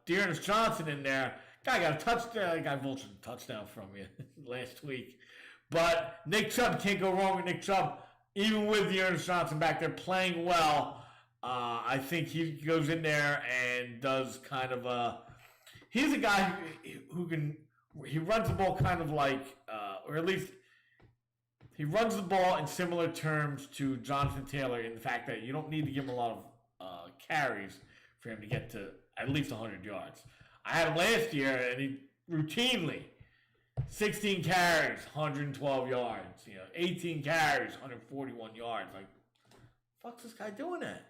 Dearness Johnson in there. Guy got a touchdown. Guy vultured a touchdown from you last week. But Nick Chubb, can't go wrong with Nick Chubb. Even with Dearness Johnson back there playing well, I think he goes in there and does kind of a... He's a guy who can... He runs the ball kind of like, or at least he runs the ball in similar terms to Jonathan Taylor in the fact that you don't need to give him a lot of carries for him to get to at least 100 yards. I had him last year, and he routinely 16 carries, 112 yards. 18 carries, 141 yards. Like, fuck's this guy doing that?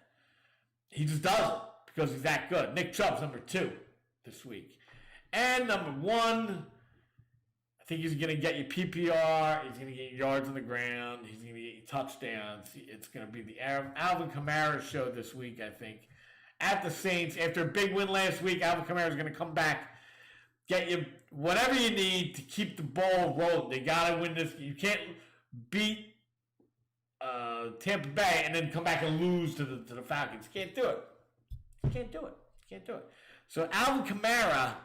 He just does it because he's that good. Nick Chubb's number 2 this week. And number 1, I think he's going to get you PPR. He's going to get you yards on the ground. He's going to get you touchdowns. It's going to be the Alvin Kamara show this week, I think. At the Saints, after a big win last week, Alvin Kamara is going to come back, get you whatever you need to keep the ball rolling. They got to win this. You can't beat Tampa Bay and then come back and lose to the Falcons. You can't do it. So Alvin Kamara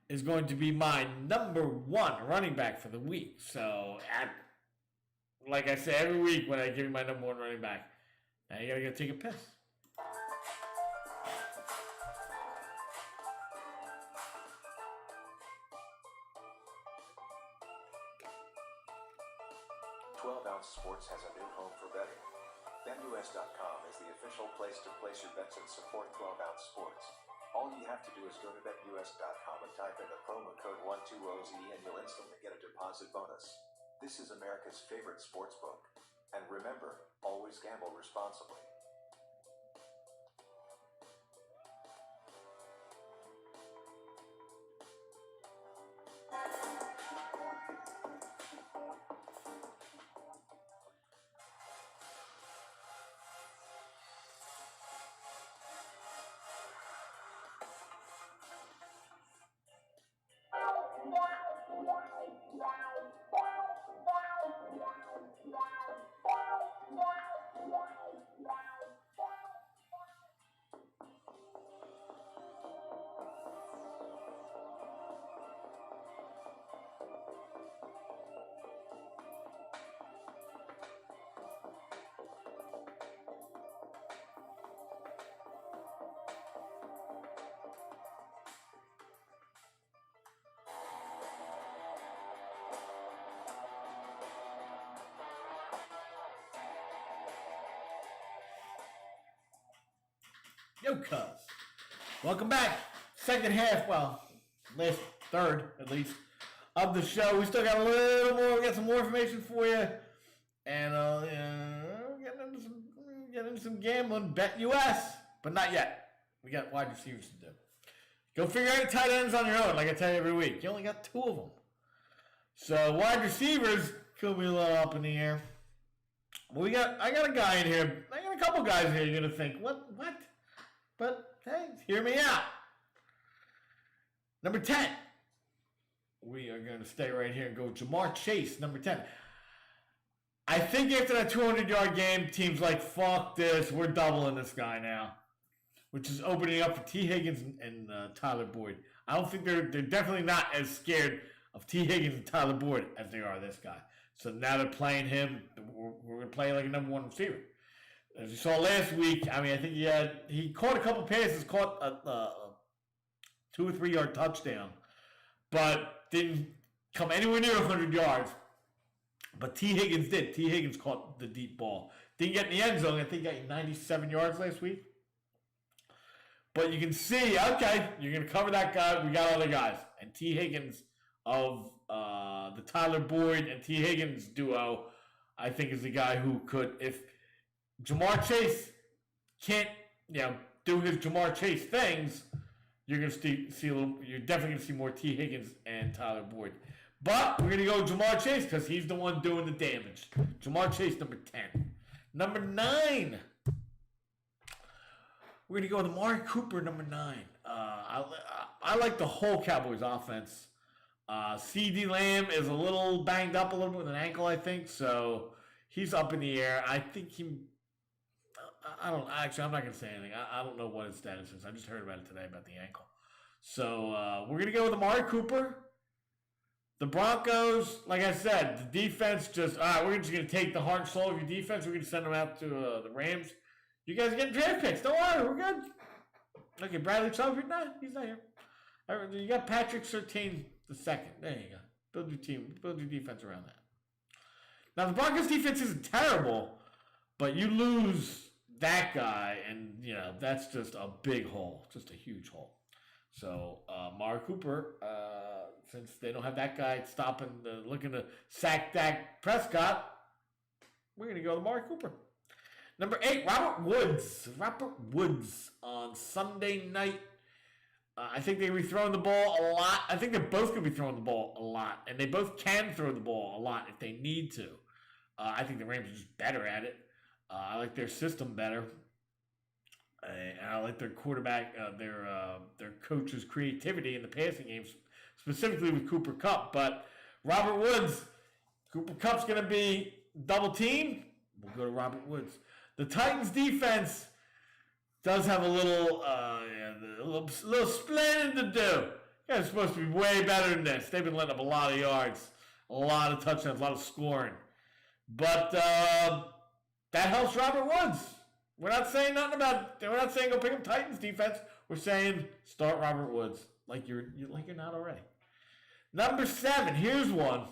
is going to be my number 1 running back for the week. So, like I say every week when I give you my number 1 running back, now you got to go take a piss. Sports has a new home for betting. BetUS.com is the official place to place your bets and support 12-ounce sports. All you have to do is go to BetUS.com and type in the promo code 120Z and you'll instantly get a deposit bonus. This is America's favorite sports book. And remember, always gamble responsibly. Yo, cuz. Welcome back. Second half, well, last third, at least, of the show. We still got a little more. We got some more information for you. And get into some gambling. Bet US. But not yet. We got wide receivers to do. Go figure out your tight ends on your own, like I tell you every week. You only got 2 of them. So wide receivers could be a little up in the air. Well, I got a guy in here. I got a couple guys in here. You're gonna think, what? But hey, hear me out. Number 10. We are gonna stay right here and go Jamar Chase, number 10. I think after that 200-yard game, teams like, fuck this, we're doubling this guy now, which is opening up for T. Higgins and Tyler Boyd. I don't think they're definitely not as scared of T. Higgins and Tyler Boyd as they are this guy. So now they're playing him. We're going to play like a number 1 receiver. As you saw last week, I mean, I think he caught a couple passes, caught a 2 or 3 yard touchdown, but didn't come anywhere near 100 yards. But T. Higgins did. T. Higgins caught the deep ball. Didn't get in the end zone. I think he got 97 yards last week. But you can see, okay, you're going to cover that guy. We got other guys. And T. Higgins of the Tyler Boyd and T. Higgins duo, I think is the guy who could, if Jamar Chase can't, do his Jamar Chase things, you're going to see a little, you're definitely going to see more T. Higgins and Tyler Boyd. But we're going to go Jamar Chase because he's the one doing the damage. Jamar Chase, number 10. Number 9. We're going to go with Amari Cooper, number 9. I like the whole Cowboys offense. C.D. Lamb is a little banged up a little bit with an ankle, I think. So he's up in the air. I think I'm not going to say anything. I don't know what his status is. I just heard about it today about the ankle. So we're going to go with Amari Cooper. The Broncos, like I said, the defense just, we're just going to take the heart and soul of your defense. We're going to send them out to the Rams. You guys are getting draft picks. Don't worry, we're good. Okay, Bradley Chubb, he's not here. You got Patrick Surtain the second. There you go. Build your team, build your defense around that. Now, the Broncos defense isn't terrible, but you lose that guy, and, that's just a big hole, just a huge hole. So, Amari Cooper, since they don't have that guy looking to sack Dak Prescott, we're going to go to Amari Cooper. Number 8, Robert Woods. Robert Woods on Sunday night. I think they're going to be throwing the ball a lot. I think they're both going to be throwing the ball a lot, and they both can throw the ball a lot if they need to. I think the Rams are just better at it. I like their system better. And I like their quarterback, their coach's creativity in the passing games, specifically with Cooper Kupp. But Robert Woods, Cooper Kupp's going to be double teamed. We'll go to Robert Woods. The Titans defense does have a little splendid to do. They're supposed to be way better than this. They've been letting up a lot of yards, a lot of touchdowns, a lot of scoring. But that helps Robert Woods. We're not saying nothing about. We're not saying go pick up Titans defense. We're saying start Robert Woods like you're not already. Number 7. Here's one.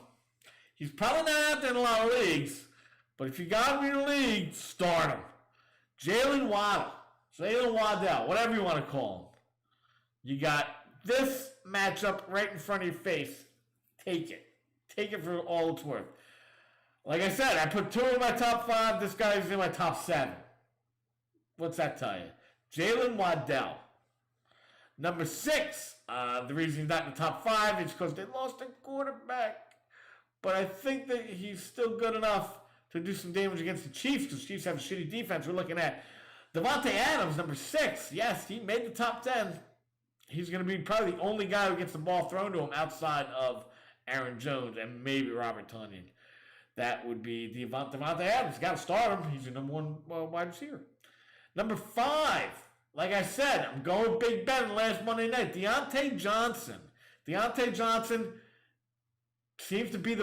He's probably not out there in a lot of leagues, but if you got him in your league, start him. Jalen Waddell, whatever you want to call him. You got this matchup right in front of your face. Take it. Take it for all it's worth. Like I said, I put 2 in my top 5. This guy's in my top 7. What's that tell you? Jalen Waddell. Number 6, the reason he's not in the top 5 is because they lost a quarterback. But I think that he's still good enough to do some damage against the Chiefs because the Chiefs have a shitty defense. We're looking at Devante Adams, number 6. Yes, he made the top 10. He's going to be probably the only guy who gets the ball thrown to him outside of Aaron Jones and maybe Robert Tonyan. That would be Devante Adams. Got to start him. He's your number 1 wide receiver. Number 5, like I said, I'm going Big Ben last Monday night. Deontay Johnson. Deontay Johnson seems to be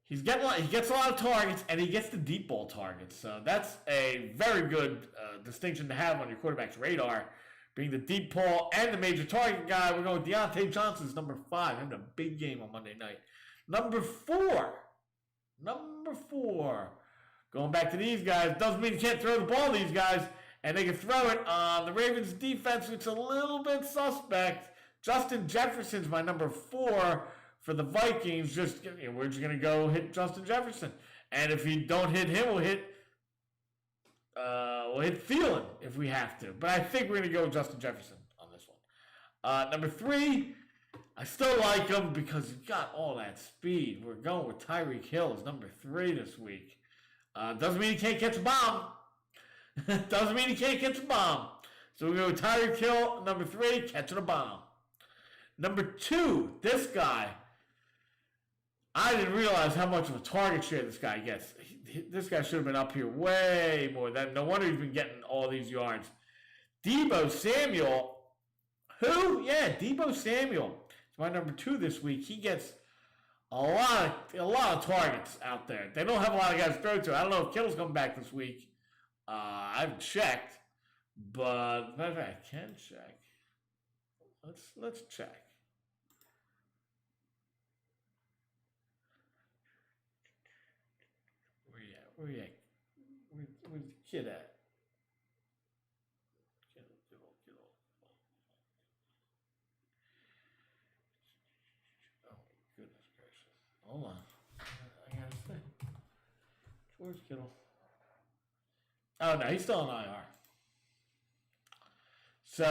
he gets a lot of targets, and he gets the deep ball targets. So that's a very good distinction to have on your quarterback's radar, being the deep ball and the major target guy. We're going with Deontay Johnson's number 5, having a big game on Monday night. Number 4. Going back to these guys, doesn't mean you can't throw the ball to these guys. and they can throw it on the Ravens defense, which is a little bit suspect. Justin Jefferson's my number 4 for the Vikings. We're just going to go hit Justin Jefferson. And if we don't hit him, we'll hit Thielen if we have to. But I think we're going to go with Justin Jefferson on this one. Number 3, I still like him because he's got all that speed. We're going with Tyreek Hill as number 3 this week. Doesn't mean he can't catch a bomb. Doesn't mean he can't catch a bomb. So we go with Tyreek Hill, number 3, catching a bomb. Number 2, this guy. I didn't realize how much of a target share this guy gets. This guy should have been up here way more. No wonder he's been getting all these yards. Deebo Samuel. Who? Yeah, Deebo Samuel. It's my number 2 this week. He gets a lot of targets out there. They don't have a lot of guys to throw to. I don't know if Kittle's coming back this week. I haven't checked, but matter of fact, I can check. Let's check. Where you at? Where's the kid at? Kittle. Oh, goodness gracious. Hold on. I gotta say. Where's Kittle? Oh, no, he's still on IR. So,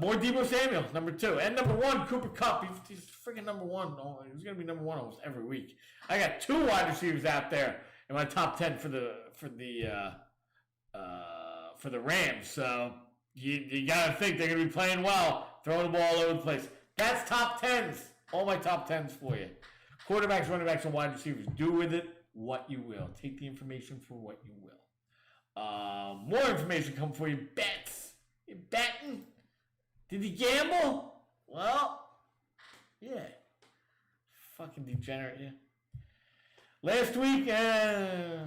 more Deebo Samuel, number 2. And number 1, Cooper Kupp. He's freaking number 1. Oh, he's going to be number 1 almost every week. I got 2 wide receivers out there in my top 10 for the Rams. So, you got to think they're going to be playing well, throwing the ball all over the place. That's top 10s. All my top 10s for you. Quarterbacks, running backs, and wide receivers. Do with it what you will. Take the information for what you will. More information come for you. Bets. You betting? Did he gamble? Well, yeah. Fucking degenerate, yeah. Last week, after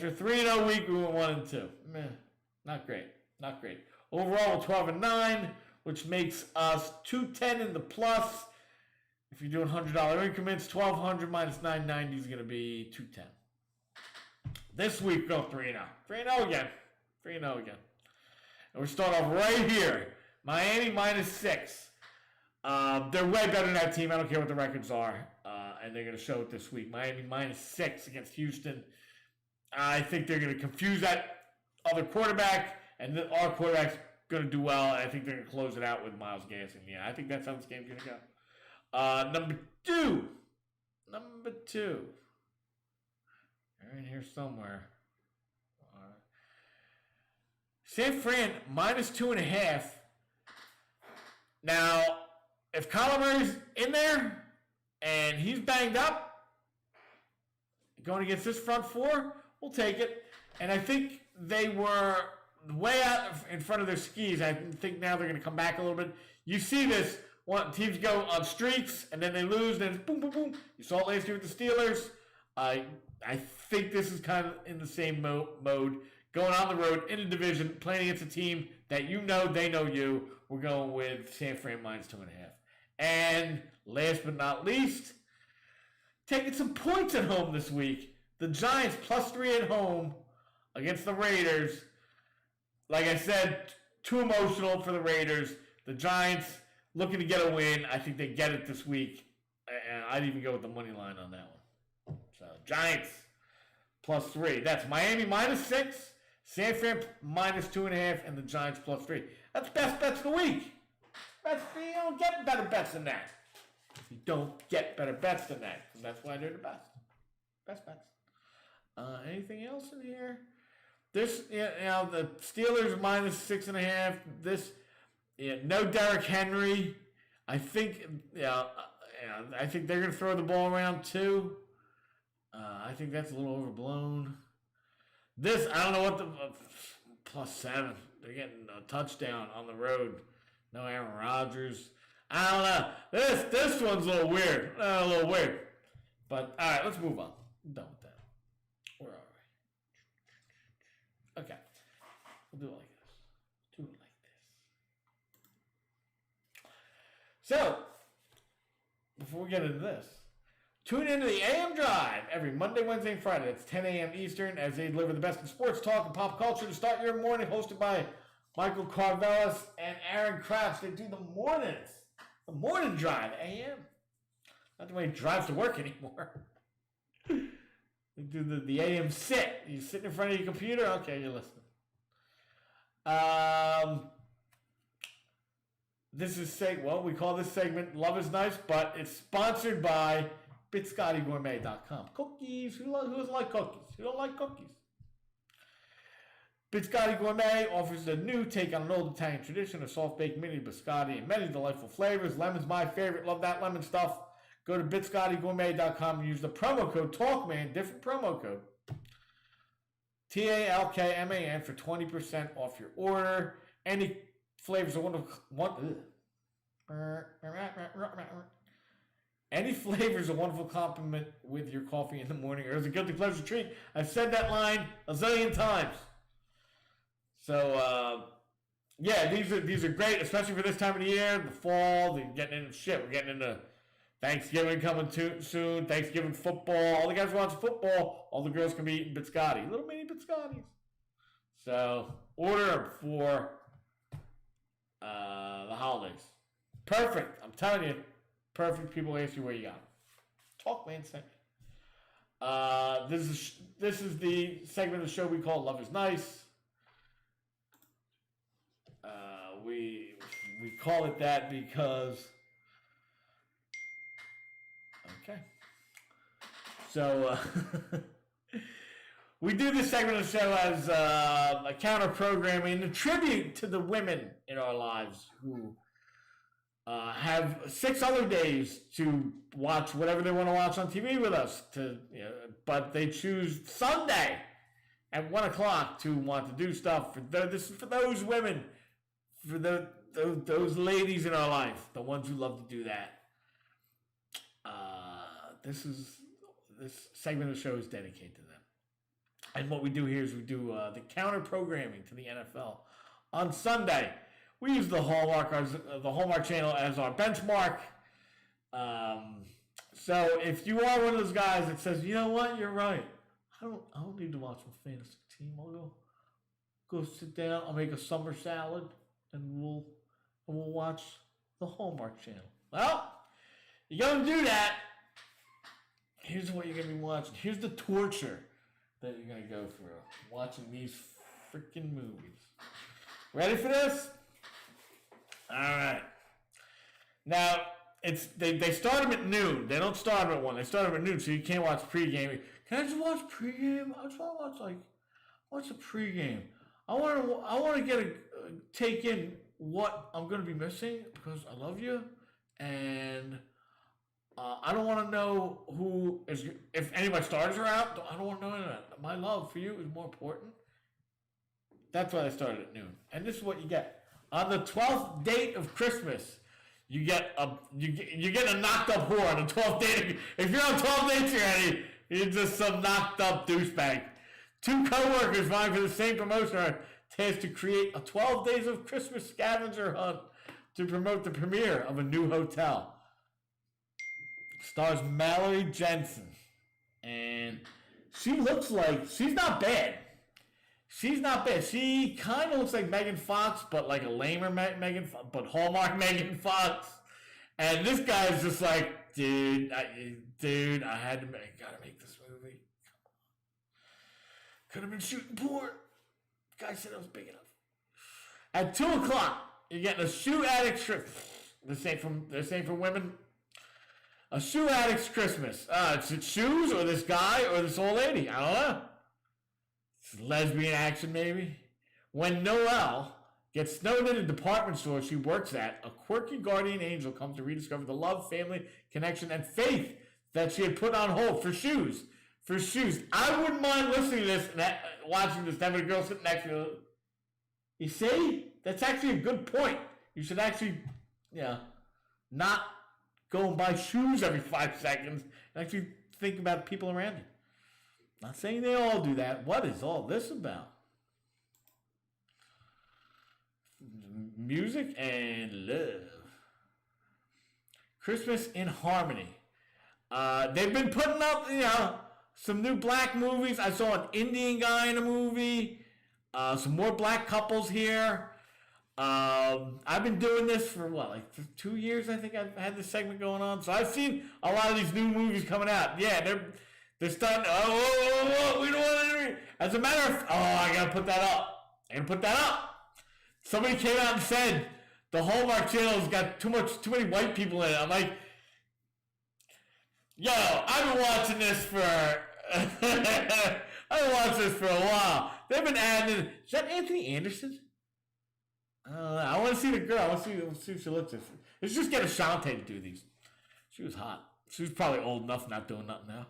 a 3-0 week, we went 1-2. Meh, not great. Overall, 12-9, which makes us 210 in the plus. If you're doing $100 increments, 1,200 minus 990 is going to be 210. This week, go 3-0. 3-0 again. 3-0 again. And we start off right here. Miami minus 6. They're way better than that team. I don't care what the records are. And they're going to show it this week. Miami minus 6 against Houston. I think they're going to confuse that other quarterback. And our quarterback's going to do well. I think they're going to close it out with Myles Gaskin. Yeah, I think that's how this game's going to go. Number 2. They're in here somewhere. San Fran minus 2.5. Now, if Kyler Murray's in there and he's banged up, going against this front 4, we'll take it. And I think they were way out in front of their skis. I think now they're going to come back a little bit. You see this. Teams go on streaks and then they lose. Then it's boom, boom, boom. You saw it last year with the Steelers. I think this is kind of in the same mode. Going on the road in a division, playing against a team that you know, they know you. We're going with San Fran minus 2.5. And last but not least, taking some points at home this week. The Giants plus 3 at home against the Raiders. Like I said, too emotional for the Raiders. The Giants looking to get a win. I think they get it this week. And I'd even go with the money line on that one. So Giants plus 3. That's Miami minus 6. San Fran minus 2.5, and the Giants plus 3. That's best bets of the week. You don't get better bets than that. You don't get better bets than that. And that's why they're the best. Best bets. Anything else in here? This, the Steelers minus 6.5. This, no Derrick Henry. I think, I think they're going to throw the ball around too. I think that's a little overblown. This, I don't know what the plus 7. They're getting a touchdown on the road. No Aaron Rodgers. I don't know. This one's a little weird. But all right, let's move on. I'm done with that. Where are we? Okay, we'll do it like this. So before we get into this, Tune into the AM Drive every Monday, Wednesday, and Friday. It's 10 a.m. Eastern as they deliver the best in sports talk and pop culture to start your morning, hosted by Michael Carvelis and Aaron Kraft. They do the morning drive, AM. Not the way he drives to work anymore. They do the AM sit. You sit in front of your computer? Okay, you're listening. We call this segment Love is Nice, but it's sponsored by BiscottiGourmet.com. Cookies. Who doesn't like cookies? Who don't like cookies? Biscotti Gourmet offers a new take on an old Italian tradition of soft-baked mini biscotti and many delightful flavors. Lemon's my favorite. Love that lemon stuff. Go to BiscottiGourmet.com and use the promo code TALKMAN, different promo code, TALKMAN, for 20% off your order. Any flavors are wonderful. Any flavor is a wonderful compliment with your coffee in the morning, or as a guilty pleasure treat. I've said that line a zillion times. So, these are great, especially for this time of the year, the fall. We're getting into Thanksgiving coming soon, Thanksgiving football. All the guys watching football, all the girls can be eating biscotti, little mini biscottis. So, order them for the holidays. Perfect, I'm telling you. Perfect. People ask you where you got them. Talk, man. This is the segment of the show we call Love is Nice. We call it that because So we do this segment of the show as a counter programming, a tribute to the women in our lives who have 6 other days to watch whatever they want to watch on TV with us. But they choose Sunday at 1 o'clock to want to do stuff. This is for those women, for those ladies in our life, the ones who love to do that. This segment of the show is dedicated to them. And what we do here is we do the counter programming to the NFL. On Sunday, we use the Hallmark channel as our benchmark. So if you are one of those guys that says, you know what, you're right, I don't need to watch my fantasy team. I'll go sit down. I'll make a summer salad, and we'll watch the Hallmark channel. Well, you're gonna do that. Here's what you're gonna be watching. Here's the torture that you're gonna go through watching these freaking movies. Ready for this? All right. Now they start them at noon. They don't start them at 1. They start them at noon, so you can't watch pregame. Can I just watch pregame? I just want to watch the pregame. I want to take in what I'm going to be missing because I love you, and I don't want to know if any of my starters are out. I don't want to know any of that. My love for you is more important. That's why I started at noon. And this is what you get. On the 12th date of Christmas, you get a knocked up whore on the 12th date. If you're on 12 dates already, you're just some knocked up douchebag. 2 co-workers vying for the same promotion are tasked to create a 12 days of Christmas scavenger hunt to promote the premiere of a new hotel. Stars Mallory Jensen. And she looks like, she's not bad. She's not bad. She kind of looks like Megan Fox, but like a lamer Megan Fox, but Hallmark Megan Fox. And this guy's just like, dude, I gotta make this movie. Could have been shooting porn. Guy said I was big enough. At 2 o'clock, you're getting a shoe addict's the same for women. A shoe addict's Christmas. It's shoes or this guy or this old lady. I don't know. Lesbian action, maybe. When Noelle gets snowed in a department store she works at, a quirky guardian angel comes to rediscover the love, family, connection, and faith that she had put on hold for shoes. I wouldn't mind listening to this and watching this, having a girl sitting next to you. You see? That's actually a good point. You should actually, not go and buy shoes every 5 seconds and actually think about people around you. Not saying they all do that. What is all this about? Music and love. Christmas in Harmony. They've been putting up, some new black movies. I saw an Indian guy in a movie. Some more black couples here. I've been doing this for 2 years. I think I've had this segment going on. So I've seen a lot of these new movies coming out. Yeah, they're starting. We don't want to. As a matter of, I gotta put that up. Somebody came out and said the Hallmark Channel's got too many white people in it. I'm like, yo, I've been watching this for a while. They've been adding. Is that Anthony Anderson? I want to see the girl. I want to see if she looks different. Let's just get Ashante to do these. She was hot. She was probably old enough, not doing nothing now.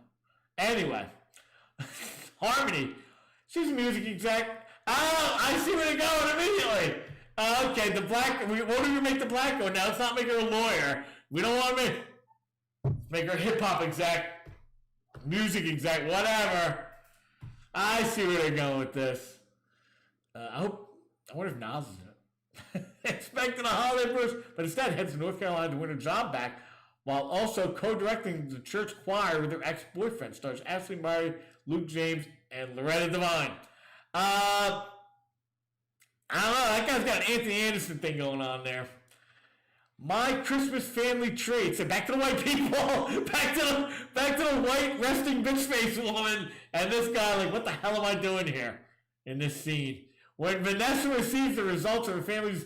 Anyway, Harmony. She's a music exec. Oh, I see where they're going immediately. Okay, the black. We won't even make the black go now. Let's not make her a lawyer. We don't want to make her a hip hop exec, music exec, whatever. I see where they're going with this. I wonder if Nas is in it. Expecting a holiday push, but instead heads to North Carolina to win her job back, while also co-directing the church choir with her ex-boyfriend. Stars Ashley Murray, Luke James, and Loretta Devine. I don't know. That guy's got an Anthony Anderson thing going on there. My Christmas family tree. So back to the white people. back to the white resting bitch face woman. And this guy, like, what the hell am I doing here in this scene? When Vanessa receives the results of her family's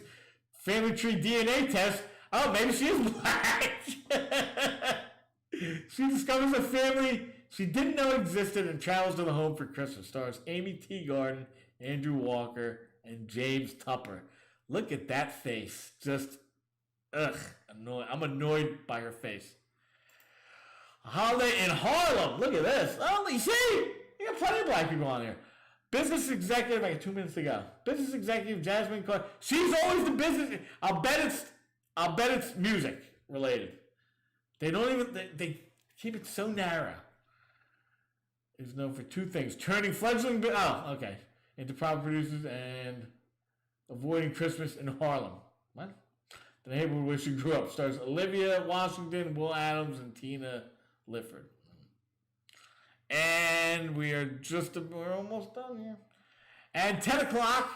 family tree DNA test, maybe she is black. She discovers a family she didn't know existed and travels to the home for Christmas. Stars Amy Teagarden, Andrew Walker, and James Tupper. Look at that face. Just, annoyed. I'm annoyed by her face. A holiday in Harlem. Look at this. You see? You got plenty of black people on here. Business executive, I got 2 minutes to go. Business executive Jasmine Carr. She's always the business. I'll bet it's music related. They don't even they keep it so narrow. Is known for two things: turning fledgling into proper producers and avoiding Christmas in Harlem. What? The neighborhood where she grew up. Stars Olivia Washington, Will Adams, and Tina Lifford. And we're almost done here. And 10 o'clock,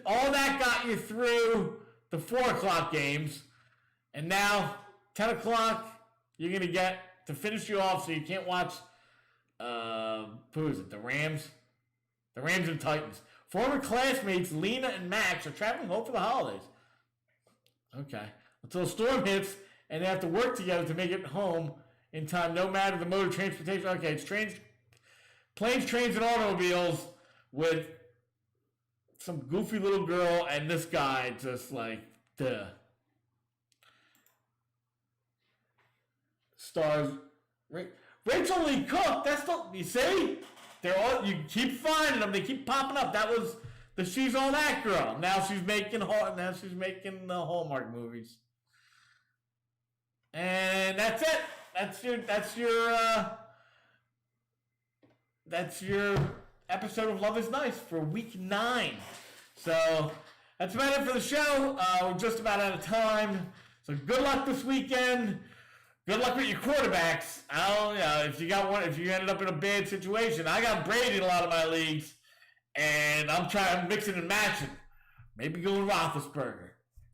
all that got you through the 4 o'clock games. And now, 10 o'clock, you're going to get to finish you off so you can't watch, who is it, the Rams? The Rams and Titans. Former classmates Lena and Max are traveling home for the holidays. Okay. Until a storm hits and they have to work together to make it home in time, no matter the mode of transportation. Okay, it's planes, trains, and automobiles with some goofy little girl and this guy just like, duh. Stars Rachel Lee Cook. That's the, you see? You keep finding them. They keep popping up. That was the She's All That girl. Now she's making the Hallmark movies. And that's it. That's your episode of Love is Nice for week 9. So that's about it for the show. We're just about out of time. So good luck this weekend. Good luck with your quarterbacks. If you ended up in a bad situation. I got Brady in a lot of my leagues, and I'm mixing and matching. Maybe going Roethlisberger.